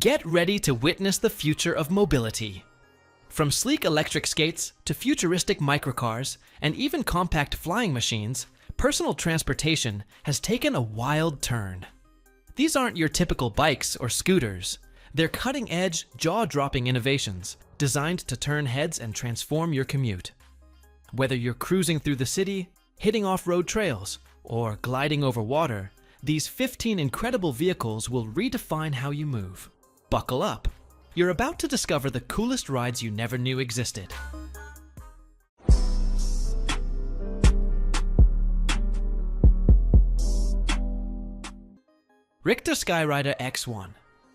Get ready to witness the future of mobility. From sleek electric skates to futuristic microcars and even compact flying machines, personal transportation has taken a wild turn. These aren't your typical bikes or scooters. They're cutting-edge, jaw-dropping innovations designed to turn heads and transform your commute. Whether you're cruising through the city, hitting off-road trails, or gliding over water, these 15 incredible vehicles will redefine how you move. Buckle up. You're about to discover the coolest rides you never knew existed. Rictor Skyrider X1.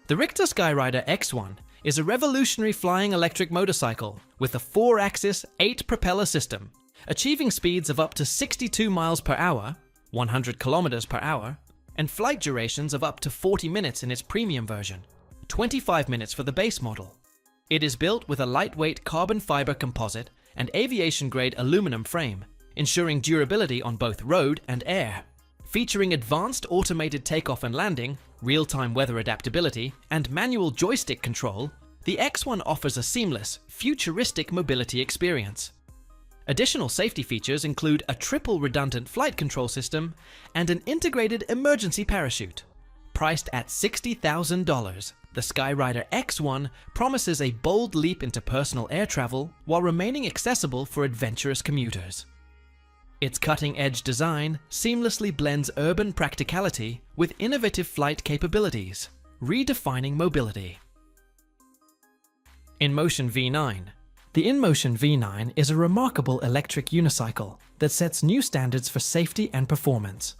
The Rictor Skyrider X1 is a revolutionary flying electric motorcycle with a 4-axis, 8-propeller system, achieving speeds of up to 62 miles per hour, 100 kilometers per hour, and flight durations of up to 40 minutes in its premium version, 25 minutes for the base model. It is built with a lightweight carbon fiber composite and aviation-grade aluminum frame, ensuring durability on both road and air. Featuring advanced automated takeoff and landing, real-time weather adaptability, and manual joystick control, the X1 offers a seamless, futuristic mobility experience. Additional safety features include a triple redundant flight control system and an integrated emergency parachute. Priced at $60,000, the Skyrider X1 promises a bold leap into personal air travel while remaining accessible for adventurous commuters. Its cutting-edge design seamlessly blends urban practicality with innovative flight capabilities, redefining mobility. Inmotion V9. The Inmotion V9 is a remarkable electric unicycle that sets new standards for safety and performance.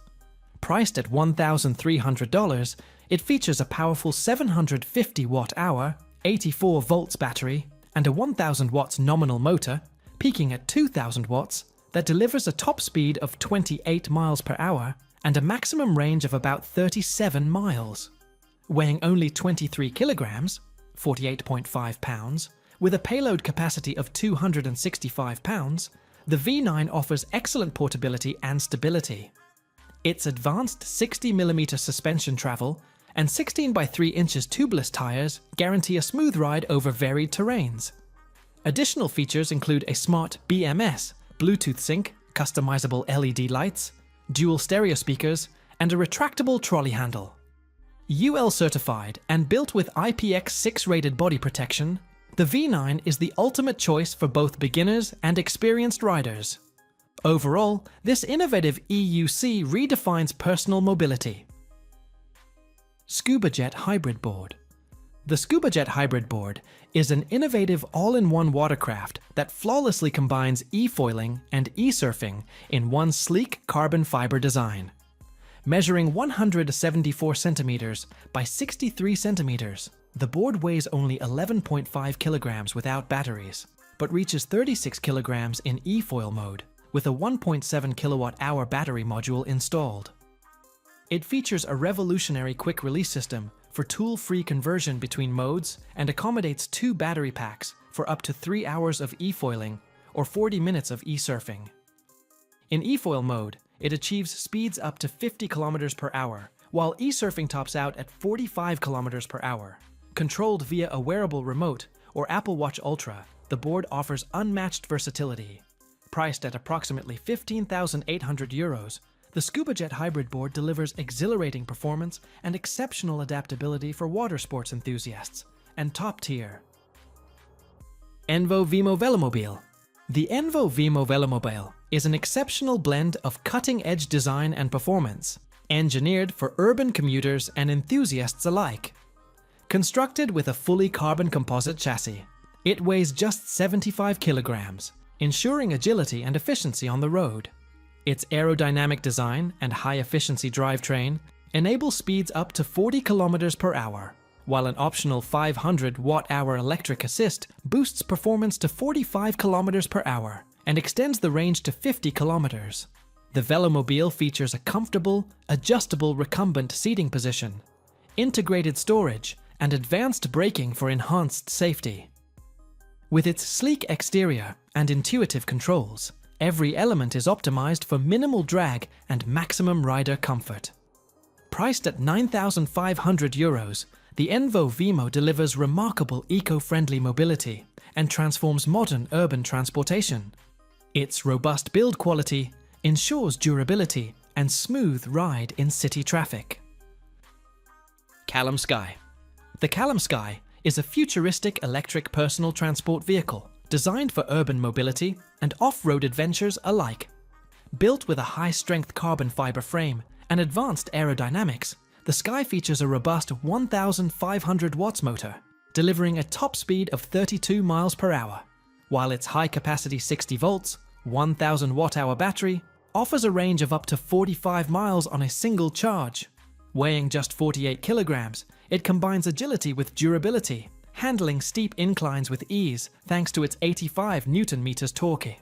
Priced at $1,300, it features a powerful 750 watt-hour, 84 volts battery, and a 1000 watts nominal motor, peaking at 2000 watts, that delivers a top speed of 28 miles per hour and a maximum range of about 37 miles. Weighing only 23 kilograms, 48.5 pounds, with a payload capacity of 265 pounds, the V9 offers excellent portability and stability. Its advanced 60mm suspension travel and 16 by 3 inches tubeless tires guarantee a smooth ride over varied terrains. Additional features include a smart BMS, Bluetooth sync, customizable LED lights, dual stereo speakers, and a retractable trolley handle. UL certified and built with IPX6 rated body protection, the V9 is the ultimate choice for both beginners and experienced riders. Overall, this innovative EUC redefines personal mobility. ScubaJet Hybrid Board. The ScubaJet Hybrid Board is an innovative all-in-one watercraft that flawlessly combines e-foiling and e-surfing in one sleek carbon fiber design. Measuring 174 centimeters by 63 centimeters, the board weighs only 11.5 kilograms without batteries, but reaches 36 kilograms in e-foil mode, with a 1.7 kilowatt-hour battery module installed. It features a revolutionary quick-release system for tool-free conversion between modes and accommodates 2 battery packs for up to 3 hours of e-foiling or 40 minutes of e-surfing. In e-foil mode, it achieves speeds up to 50 kilometers per hour, while e-surfing tops out at 45 kilometers per hour. Controlled via a wearable remote or Apple Watch Ultra, the board offers unmatched versatility. Priced at approximately 15,800 euros, the ScubaJet Hybrid Board delivers exhilarating performance and exceptional adaptability for water sports enthusiasts, and top tier. Envo Veemo Velomobile. The Envo Veemo Velomobile is an exceptional blend of cutting-edge design and performance, engineered for urban commuters and enthusiasts alike. Constructed with a fully carbon composite chassis, it weighs just 75 kilograms, ensuring agility and efficiency on the road. Its aerodynamic design and high-efficiency drivetrain enable speeds up to 40 kilometers per hour, while an optional 500 watt-hour electric assist boosts performance to 45 kilometers per hour and extends the range to 50 kilometers. The Velomobile features a comfortable, adjustable recumbent seating position, integrated storage, and advanced braking for enhanced safety. With its sleek exterior and intuitive controls, every element is optimized for minimal drag and maximum rider comfort. Priced at €9,500, The Envo Veemo delivers remarkable eco-friendly mobility and transforms modern urban transportation. Its robust build quality ensures durability and smooth ride in city traffic. Callum Skye. The Callum Skye is a futuristic electric personal transport vehicle designed for urban mobility and off-road adventures alike. Built with a high-strength carbon fiber frame and advanced aerodynamics, the Skye features a robust 1,500 watts motor, delivering a top speed of 32 miles per hour, while its high-capacity 60 volts, 1,000 watt-hour battery offers a range of up to 45 miles on a single charge. Weighing just 48 kilograms, it combines agility with durability, handling steep inclines with ease thanks to its 85 Newton-meters torque.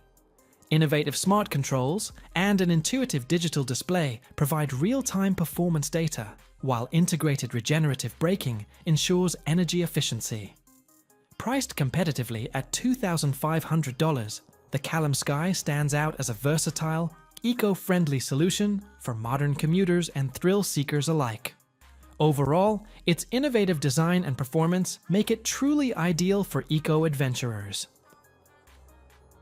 Innovative smart controls and an intuitive digital display provide real-time performance data, while integrated regenerative braking ensures energy efficiency. Priced competitively at $2,500, the Callum Skye stands out as a versatile, eco-friendly solution for modern commuters and thrill seekers alike. Overall, its innovative design and performance make it truly ideal for eco-adventurers.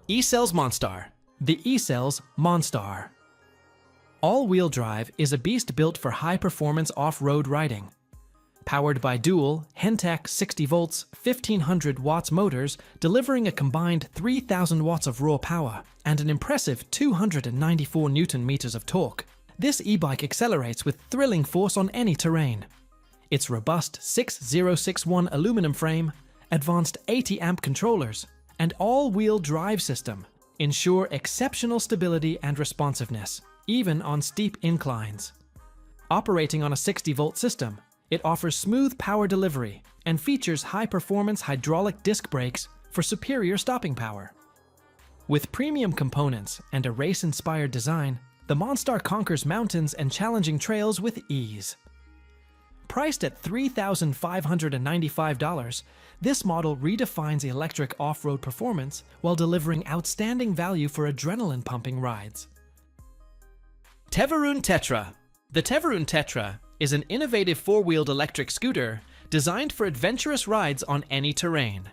E-Cells Monstar. The E-Cells Monstar. All-wheel drive is a beast built for high-performance off-road riding. Powered by dual Hentech 60 volts, 1,500 watts motors, delivering a combined 3,000 watts of raw power and an impressive 294 Newton-meters of torque, this e-bike accelerates with thrilling force on any terrain. Its robust 6061 aluminum frame, advanced 80-amp controllers, and all-wheel drive system ensure exceptional stability and responsiveness, even on steep inclines. Operating on a 60-volt system, it offers smooth power delivery and features high-performance hydraulic disc brakes for superior stopping power. With premium components and a race-inspired design, the Monstar conquers mountains and challenging trails with ease. Priced at $3,595, this model redefines electric off-road performance while delivering outstanding value for adrenaline-pumping rides. Teverun Tetra. The Teverun Tetra is an innovative four-wheeled electric scooter designed for adventurous rides on any terrain.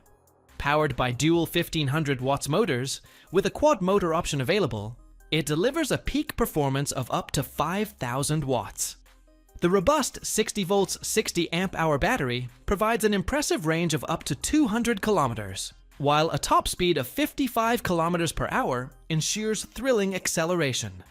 Powered by dual 1,500 watts motors, with a quad motor option available, it delivers a peak performance of up to 5,000 watts. The robust 60 volts 60 amp hour battery provides an impressive range of up to 200 kilometers, while a top speed of 55 kilometers per hour ensures thrilling acceleration.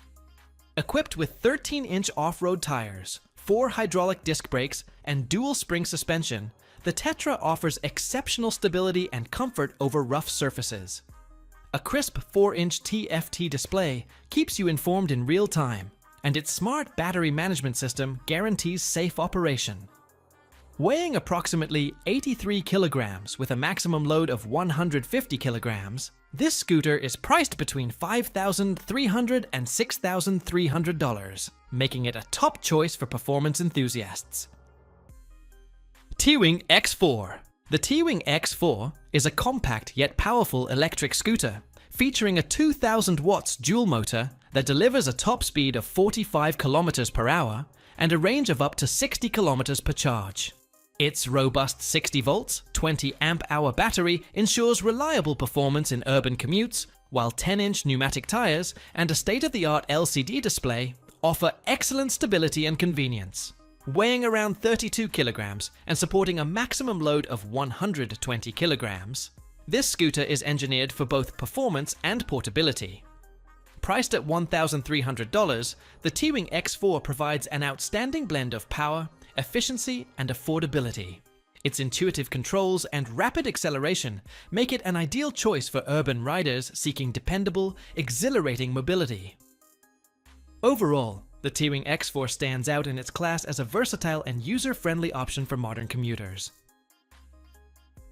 Equipped with 13-inch off-road tires, 4 hydraulic disc brakes, and dual spring suspension, the Tetra offers exceptional stability and comfort over rough surfaces. A crisp 4-inch TFT display keeps you informed in real time, and its smart battery management system guarantees safe operation. Weighing approximately 83 kilograms with a maximum load of 150 kilograms, this scooter is priced between $5,300 and $6,300, making it a top choice for performance enthusiasts. Teewing X4. The Teewing X4 is a compact yet powerful electric scooter featuring a 2,000 watts dual motor that delivers a top speed of 45 kilometers per hour and a range of up to 60 kilometers per charge. Its robust 60 volts, 20 amp hour battery ensures reliable performance in urban commutes, while 10-inch pneumatic tires and a state-of-the-art LCD display offer excellent stability and convenience. Weighing around 32 kilograms and supporting a maximum load of 120 kilograms, this scooter is engineered for both performance and portability. Priced at $1,300, the Teewing X4 provides an outstanding blend of power, efficiency, and affordability. Its intuitive controls and rapid acceleration make it an ideal choice for urban riders seeking dependable, exhilarating mobility. Overall, the Teewing X4 stands out in its class as a versatile and user-friendly option for modern commuters.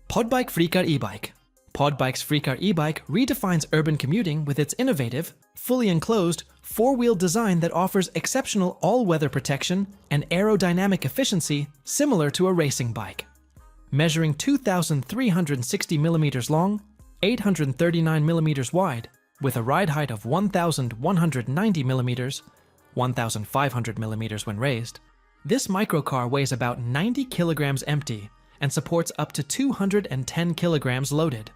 Podbike Frikar e-bike. Podbike's Frikar e-bike redefines urban commuting with its innovative, fully enclosed, four-wheel design that offers exceptional all-weather protection and aerodynamic efficiency similar to a racing bike. Measuring 2,360 millimeters long, 839 millimeters wide, with a ride height of 1,190 millimeters, 1,500 millimeters when raised, This microcar weighs about 90 kilograms empty and supports up to 210 kilograms loaded.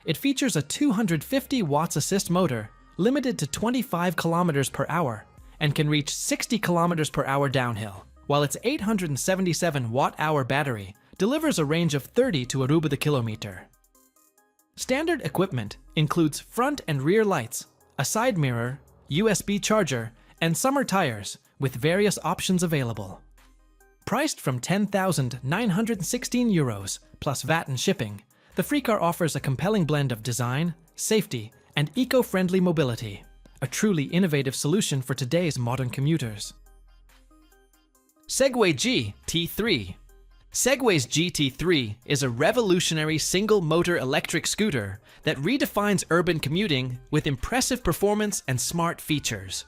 It features a 250 watts assist motor limited to 25 kilometers per hour and can reach 60 kilometers per hour downhill, while its 877 watt-hour battery delivers a range of 30 to Aruba the kilometer. Standard equipment includes front and rear lights, a side mirror, USB charger, and summer tires with various options available. Priced from €10,916 plus VAT and shipping, the Frikar offers a compelling blend of design, safety, and eco-friendly mobility, a truly innovative solution for today's modern commuters. Segway GT3. Segway's GT3 is a revolutionary single-motor electric scooter that redefines urban commuting with impressive performance and smart features.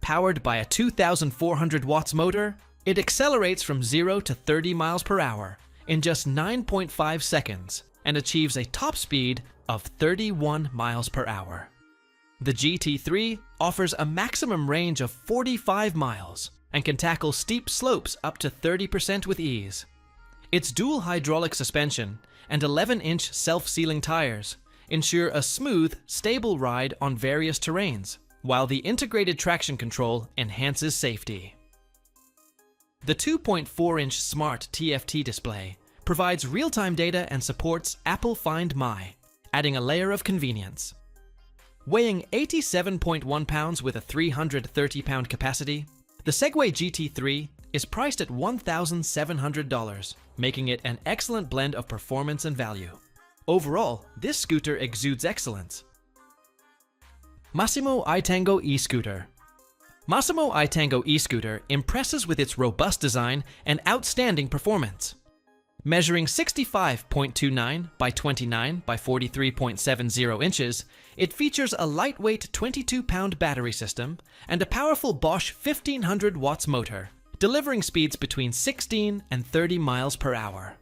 Powered by a 2,400 watts motor, it accelerates from 0 to 30 miles per hour in just 9.5 seconds and achieves a top speed of 31 miles per hour. The GT3 offers a maximum range of 45 miles and can tackle steep slopes up to 30% with ease. Its dual hydraulic suspension and 11-inch self-sealing tires ensure a smooth, stable ride on various terrains, while the integrated traction control enhances safety. The 2.4-inch smart TFT display provides real-time data and supports Apple Find My, adding a layer of convenience. Weighing 87.1 pounds with a 330-pound capacity, the Segway GT3 is priced at $1,700, making it an excellent blend of performance and value. Overall, this scooter exudes excellence. Massimo iTango e-scooter. Massimo iTango e-scooter impresses with its robust design and outstanding performance. Measuring 65.29 by 29 by 43.70 inches, it features a lightweight 22-pound battery system and a powerful Bosch 1500 watts motor, delivering speeds between 16 and 30 miles per hour.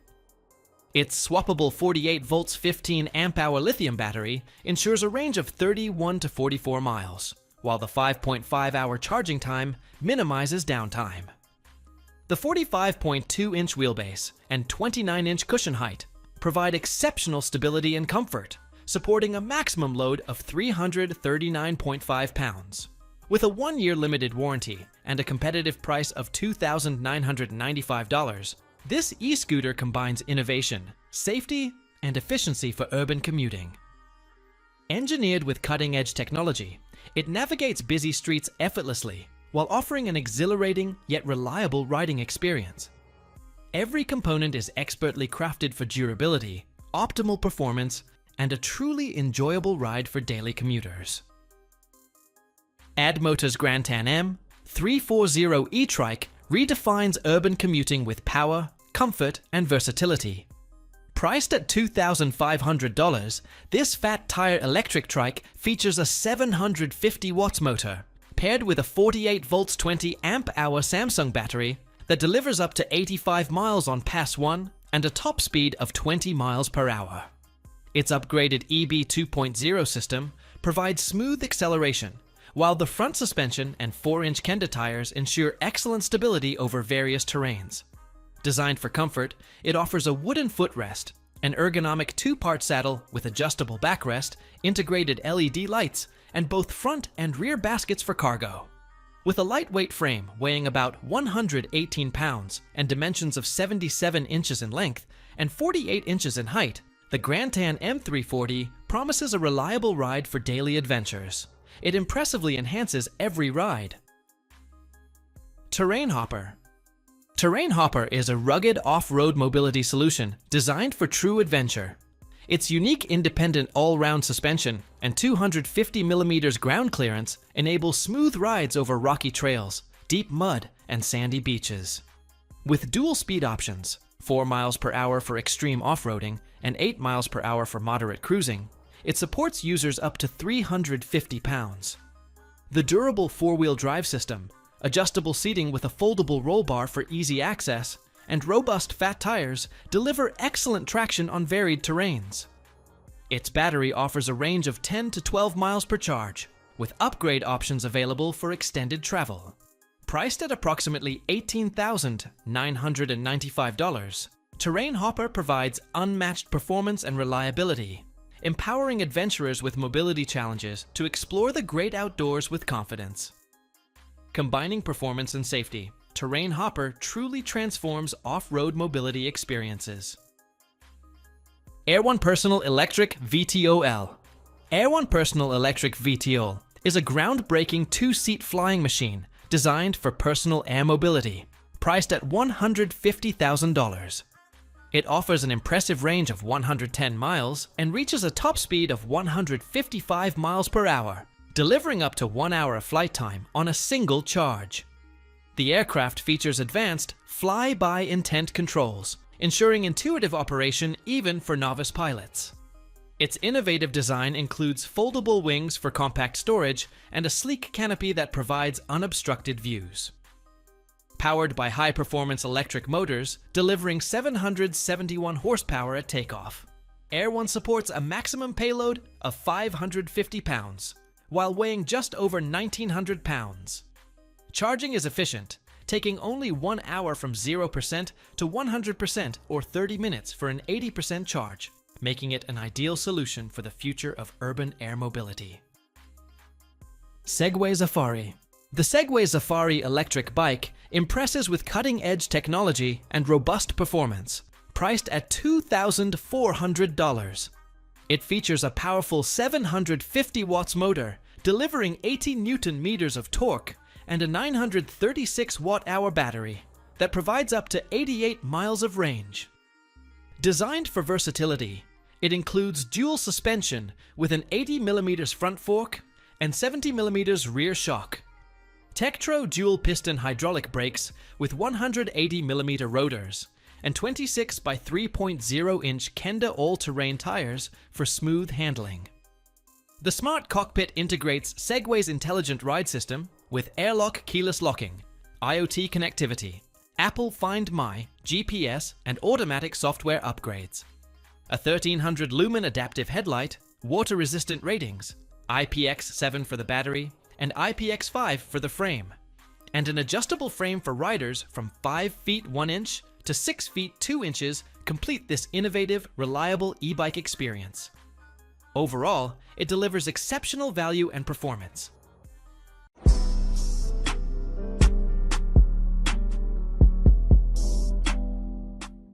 Its swappable 48 volts 15 amp-hour lithium battery ensures a range of 31 to 44 miles, while the 5.5-hour charging time minimizes downtime. The 45.2-inch wheelbase and 29-inch cushion height provide exceptional stability and comfort, supporting a maximum load of 339.5 pounds. With a 1-year limited warranty and a competitive price of $2,995, this e-scooter combines innovation, safety, and efficiency for urban commuting. Engineered with cutting-edge technology, it navigates busy streets effortlessly while offering an exhilarating yet reliable riding experience. Every component is expertly crafted for durability, optimal performance, and a truly enjoyable ride for daily commuters. Addmotor's Grandtan M340 E-Trike redefines urban commuting with power, comfort, and versatility. Priced at $2,500, this fat tire electric trike features a 750 watts motor, paired with a 48 volts 20 amp-hour Samsung battery that delivers up to 85 miles on Pass 1 and a top speed of 20 miles per hour. Its upgraded EB 2.0 system provides smooth acceleration, while the front suspension and 4-inch Kenda tires ensure excellent stability over various terrains. Designed for comfort, it offers a wooden footrest, an ergonomic 2-part saddle with adjustable backrest, integrated LED lights, and both front and rear baskets for cargo. With a lightweight frame weighing about 118 pounds and dimensions of 77 inches in length and 48 inches in height, the Grandtan M340 promises a reliable ride for daily adventures. It impressively enhances every ride. Terrain Hopper. Terrain Hopper is a rugged off-road mobility solution designed for true adventure. Its unique independent all-round suspension and 250mm ground clearance enable smooth rides over rocky trails, deep mud, and sandy beaches. With dual speed options, 4 miles per hour for extreme off-roading and 8 miles per hour for moderate cruising, it supports users up to 350 pounds. The durable 4-wheel drive system, adjustable seating with a foldable roll bar for easy access, and robust fat tires deliver excellent traction on varied terrains. Its battery offers a range of 10 to 12 miles per charge, with upgrade options available for extended travel. Priced at approximately $18,995, Terrain Hopper provides unmatched performance and reliability, empowering adventurers with mobility challenges to explore the great outdoors with confidence. Combining performance and safety, Terrain Hopper truly transforms off-road mobility experiences. AirOne Personal Electric VTOL. AirOne Personal Electric VTOL is a groundbreaking two-seat flying machine designed for personal air mobility, priced at $150,000. It offers an impressive range of 110 miles and reaches a top speed of 155 miles per hour, delivering up to 1 hour of flight time on a single charge. The aircraft features advanced fly-by intent controls, ensuring intuitive operation even for novice pilots. Its innovative design includes foldable wings for compact storage and a sleek canopy that provides unobstructed views. Powered by high-performance electric motors, delivering 771 horsepower at takeoff, AirOne supports a maximum payload of 550 pounds, while weighing just over 1,900 pounds. Charging is efficient, taking only 1 hour from 0% to 100% or 30 minutes for an 80% charge, making it an ideal solution for the future of urban air mobility. Segway Xafari. The Segway Xafari electric bike impresses with cutting-edge technology and robust performance, priced at $2,400. It features a powerful 750 watts motor, delivering 80 Newton meters of torque, and a 936 watt-hour battery that provides up to 88 miles of range. Designed for versatility, it includes dual suspension with an 80mm front fork and 70mm rear shock, Tektro dual piston hydraulic brakes with 180mm rotors, and 26 by 3.0 inch Kenda all-terrain tires for smooth handling. The smart cockpit integrates Segway's intelligent ride system with airlock keyless locking, IoT connectivity, Apple Find My, GPS, and automatic software upgrades. A 1300 lumen adaptive headlight, water-resistant ratings, IPX7 for the battery, and IPX5 for the frame, and an adjustable frame for riders from 5 feet 1 inch to 6 feet 2 inches complete this innovative, reliable e-bike experience. Overall, it delivers exceptional value and performance,